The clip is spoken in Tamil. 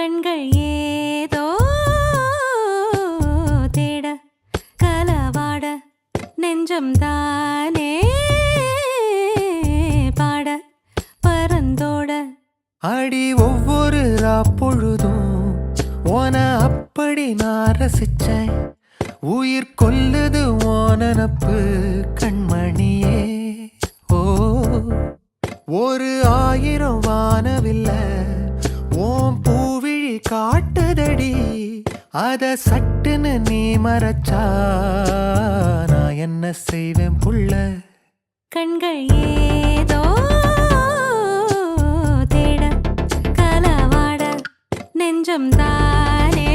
கண்கள் ஏதோ தேட கலவாட நெஞ்சம் தானே பாட பரந்தோட அடி ஒவ்வொரு பொழுதும் ஓன அப்படி நான் ரசிச்சேன். உயிர் கொல்லுது ஓனப்பு கண்மணியே. ஓ ஒரு 1000 வானவில்ல ஓம் பூவிழி காட்டுதடி. அத சட்டுன்னு நீ மறைச்சா நான் என்ன செய்வேன் புள்ள. கண்கள் ஏதோ தேட கலவாட நெஞ்சம் தானே